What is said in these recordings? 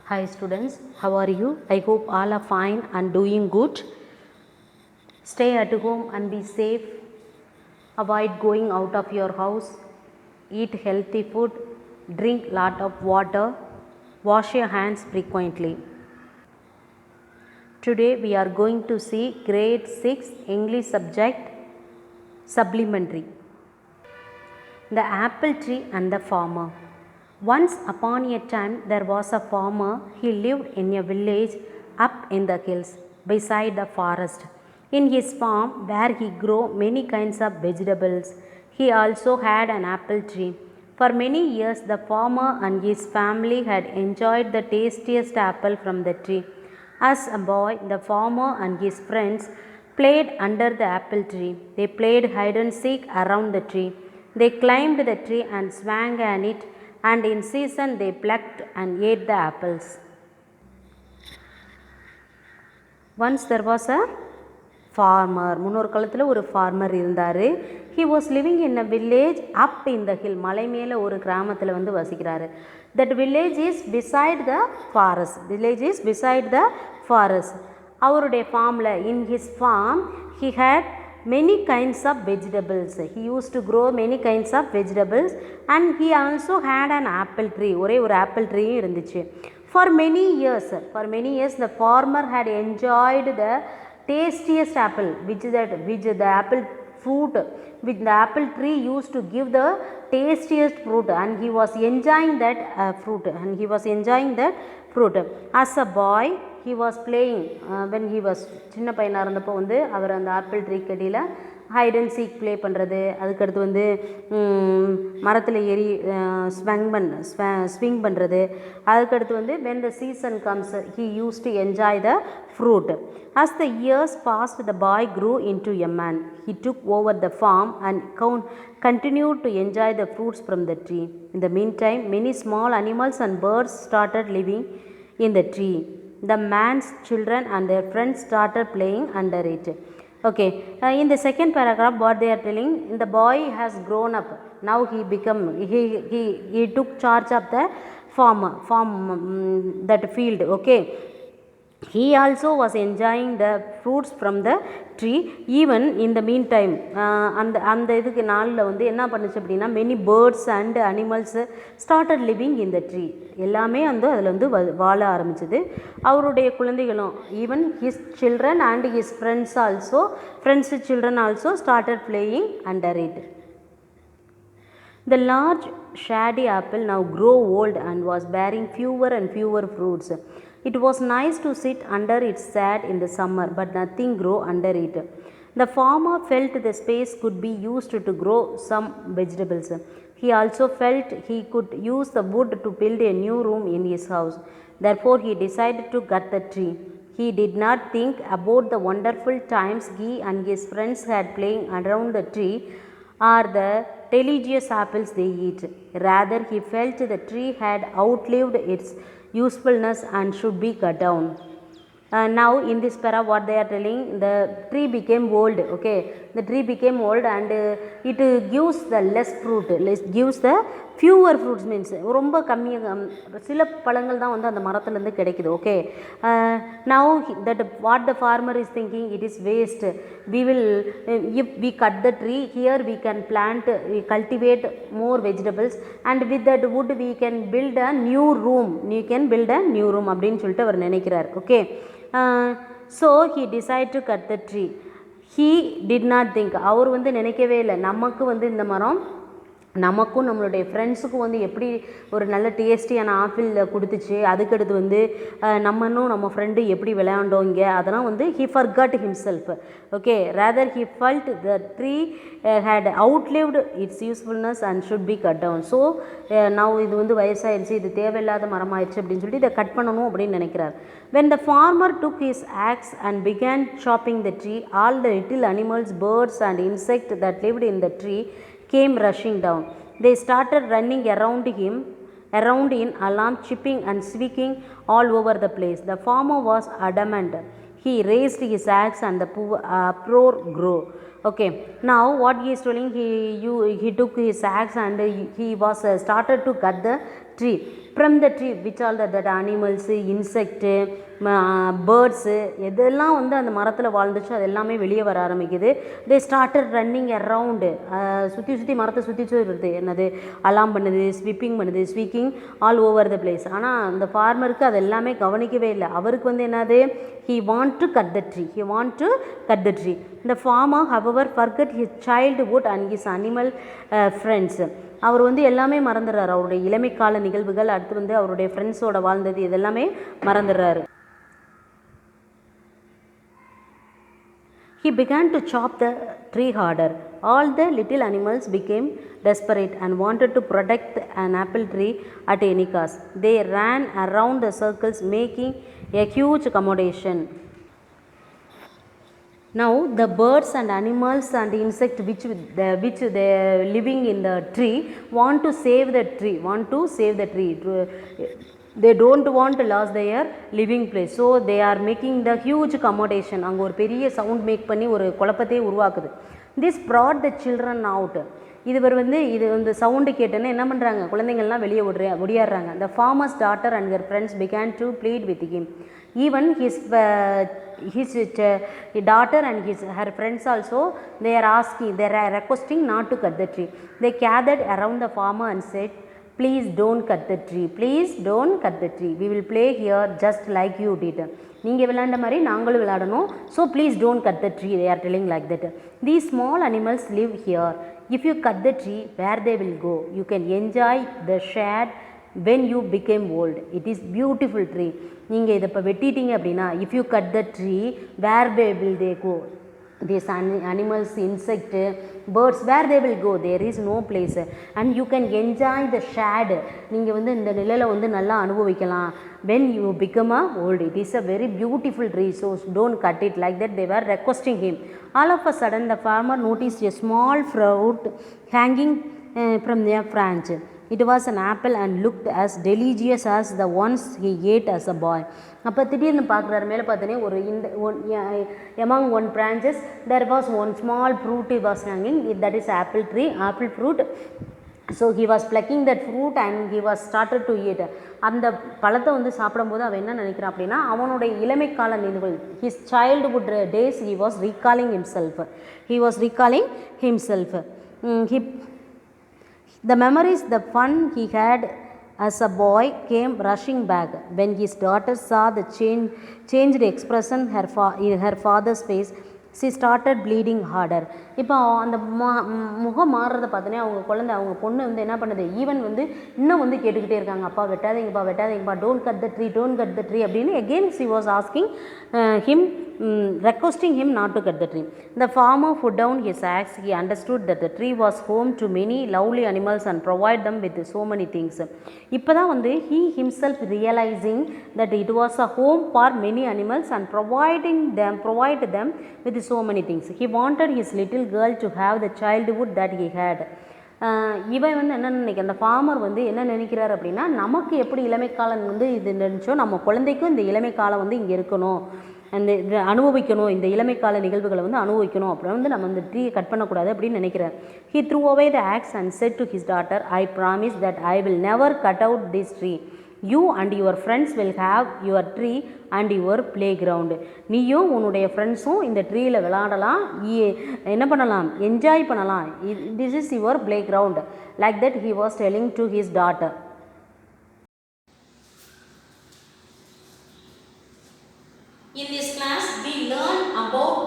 Hi students, how are you? I hope all are fine and doing good. Stay at home and be safe. Avoid going out of your house. Eat healthy food. Drink lot of water. Wash your hands frequently. Today we are going to see grade 6 English subject supplementary. The apple tree and the farmer. Once upon a time there was a farmer. He lived in a village up in the hills beside the forest. In his farm where he grew many kinds of vegetables, he also had an apple tree. For many years the farmer and his family had enjoyed the tastiest apple from the tree. As a boy, the farmer and his friends played under the apple tree. They played hide and seek around the tree. They climbed the tree and swung on it, and in season they plucked and ate the apples. Once there was a farmer. முன்னொரு காலத்தில் ஒரு farmer இருந்தார். He was living in a village up in the hill. மலை மேலே ஒரு கிராமத்தில் வந்து வசிக்கிறாரு. That village is beside the forest. Village is beside the forest. அவருடைய farmல, in his farm, he had many kinds of vegetables. He used to grow many kinds of vegetables and he also had an apple tree. ஒரே ஒரு apple tree இருந்துச்சு. For many years, the farmer had enjoyed the tastiest apple, which the apple fruit, which the apple tree used to give the tastiest fruit, and he was enjoying that fruit. As a boy, he was playing when he was சின்ன பையனாக இருந்தப்போ வந்து அவர் அந்த apple tree கடியில் hide and seek play பண்ணுறது, அதுக்கடுத்து வந்து மரத்தில் ஏறி ஸ்விங் பண்ணுறது, அதுக்கடுத்து வந்து when the season comes he used to enjoy the fruit. As the years passed, the boy grew into a man. He took over the farm and continued to enjoy the fruits from the tree. In the meantime, many small animals and birds started living in the tree. The man's children and their friends started playing under it. Okay, in the second paragraph what they are telling, the boy has grown up. Now he took charge of the farm that field. Okay, he also was enjoying the fruits from the tree. Even in the meantime, அந்த இதுக்கு நாளில் வந்து என்ன பண்ணுச்சு அப்படின்னா, many birds and animals started living in the tree. எல்லாமே வந்து அதில் வந்து வாழ ஆரம்பிச்சது. அவருடைய குழந்தைகளும், even his children and his friends children also started playing under it. The large shady apple now grew old and was bearing fewer and fewer fruits. It was nice to sit under its shade in the summer, but nothing grew under it. The farmer felt the space could be used to grow some vegetables. He also felt he could use the wood to build a new room in his house. Therefore, he decided to cut the tree. He did not think about the wonderful times he and his friends had playing around the tree or the delicious apples they eat. Rather, he felt the tree had outlived its usefulness and should be cut down. Now in this para what they are telling, the tree became old. Okay, the tree became old and it gives the less fruit, gives the fewer fruits, means ரொம்ப கம்மியாக சில பழங்கள் தான் வந்து அந்த மரத்துலேருந்து கிடைக்குது. Okay, now that what the farmer is thinking, it is waste. We will, if we cut the tree here, we can cultivate more vegetables, and with that wood we can build a new room. அப்படின்னு சொல்லிட்டு அவர் நினைக்கிறார். Okay, so he decided to cut the tree. He did not think, அவர் வந்து நினைக்கவே இல்லை, நமக்கு வந்து இந்த மரம் நமக்கும் நம்மளுடைய ஃப்ரெண்ட்ஸுக்கும் வந்து எப்படி ஒரு நல்ல டேஸ்டியான ஆப்பிள் கொடுத்துச்சு, அதுக்கடுத்து வந்து நம்ம ஃப்ரெண்டு எப்படி விளையாண்டோம் இங்கே, அதெல்லாம் வந்து he forgot himself. Okay, rather he felt the tree had outlived its usefulness and should be cut down. So now இது வந்து வயசாயிடுச்சு, இது தேவையில்லாத மரமாயிடுச்சு அப்படின்னு சொல்லிட்டு இதை கட் பண்ணணும் அப்படின்னு நினைக்கிறார். When the farmer took his axe and began chopping the tree, all the little animals, birds and insects that lived in the tree came rushing down. They started running around in alarm, chipping and squeaking all over the place. The farmer was adamant. He raised his axe and the uproar grew. Okay, now what he is telling, he took his axe and he was started to cut the tree. from the tree which all that animals, insect, birds எதெல்லாம் வந்து அந்த மரத்தில் வாழ்ந்துச்சோ அது எல்லாமே வெளியே வர ஆரம்பிக்குது. they started running around, சுற்றி சுற்றி மரத்தை சுற்றி வருது, என்னது அலாம் பண்ணுது, ஸ்விப்பிங் பண்ணுது, ஸ்வீக்கிங் ஆல் ஓவர் த பிளேஸ். ஆனால் அந்த ஃபார்மருக்கு அது எல்லாமே கவனிக்கவே இல்லை. அவருக்கு வந்து என்னது, he want to cut the tree. the farmer however forgot his childhood and his animal friends. அவர் வந்து எல்லாமே மறந்துடுறாரு, அவருடைய இளமைக்கால நிகழ்வுகள், அடுத்து வந்து அவருடைய ஃப்ரெண்ட்ஸோட வாழ்ந்தது இதெல்லாமே மறந்துடுறாரு. He began to chop the tree harder. All the little animals became desperate and wanted to protect an apple tree at any cost. They ran around the circles making a huge commotion. Now the birds and animals and insects which they living in the tree want to save the tree. They don't want to lose their living place, so they are making the huge commotion. அங்கே ஒரு பெரிய sound make பண்ணி ஒரு குழப்பத்தையே உருவாக்குது. this brought the children out. இது இந்த sound கேட்டோன்னே என்ன பண்ணுறாங்க, குழந்தைங்கள்லாம் வெளியே ஒடியாடுறாங்க. the farmer's daughter and their friends began to plead with him. even his daughter and her friends also, they are requesting not to cut the tree. They gathered around the farmer and said, please don't cut the tree, we will play here just like you did. நீங்கள் விளையாண்ட மாதிரி நாங்களும் விளையாடணும், so please don't cut the tree, they are telling like that. these small animals live here. if you cut the tree, where they will go? you can enjoy the shade when you became old. it is beautiful tree. நீங்கள் இதை இப்போ வெட்டிட்டீங்க அப்படின்னா, if you cut the tree, where will they go? these animals, insect, birds, where they will go? there is no place. and you can enjoy the shade. நீங்கள் வந்து இந்த நிலையில் வந்து நல்லா அனுபவிக்கலாம். when you become old. it is a very beautiful tree, so don't cut it, like that they were requesting him. all of a sudden the farmer noticed a small fruit hanging from their branch. it was an apple and looked as delicious as the ones he ate as a boy. அப்போ திடீர்னு பார்க்குறாரு, மேலே பார்த்தோன்னே ஒரு among one branches there was one small fruit was hanging, that is apple fruit. so he was plucking that fruit and he was started to eat. அந்த பழத்தை வந்து சாப்பிடும்போது அவன் என்ன நினைக்கிறான் அப்படின்னா, அவனுடைய இளமைக்கால நினைவுகள், his childhood days he was recalling himself. The memories, the fun he had as a boy came rushing back. when his daughter saw the changed expression in her father's face, she started bleeding harder. இப்போ அந்த முகம் மாறுறதை பார்த்தோன்னே அவங்க பொண்ணு வந்து என்ன பண்ணுது, even வந்து இன்னும் வந்து கேட்டுக்கிட்டே இருக்காங்க, அப்பா வெட்டாதீங்கப்பா, don't cut the tree அப்படின்னு again she was asking him, requesting him not to cut the tree. the farmer put down his axe. he understood that the tree was home to many lovely animals and provide them with so many things. இப்போ தான் வந்து he himself realizing that it was a home for many animals and provide them with so many things. he wanted his little girl to have the childhood that he had. இவன் வந்து என்ன நினைக்கிற, அந்த farmer வந்து என்ன நினைக்கிறார் அப்படின்னா, நமக்கு எப்படி இளமை காலம் வந்து இது நினச்சோ நம்ம குழந்தைக்கும் இந்த இளமை காலம் வந்து இங்கே இருக்கணும், அந்த இதை அனுபவிக்கணும், இந்த இளமை கால நிகழ்வுகளை வந்து அனுபவிக்கணும், அப்புறம் வந்து நம்ம இந்த ட்ரீயை கட் பண்ணக்கூடாது அப்படின்னு நினைக்கிறார். he threw away the axe and said to his daughter, I promise that I will never cut out this tree. you and your friends will have your tree and your playground. நீயும் உன்னுடைய ஃப்ரெண்ட்ஸும் இந்த ட்ரீயில் விளையாடலாம், என்ன பண்ணலாம், enjoy பண்ணலாம். this is your playground, like that he was telling to his daughter. In this class we learn about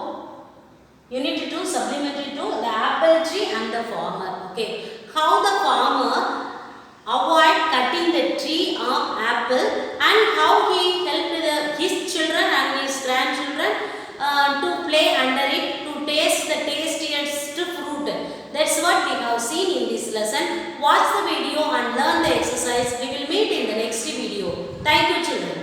unit 2 supplementary to the apple tree and the farmer. Okay, how the farmer avoid cutting the tree of apple and how he helped his children and his grandchildren to play under it, to taste the tastiest fruit. That's what we have seen in this lesson. Watch the video and learn the exercise. We will meet in the next video. Thank you, children.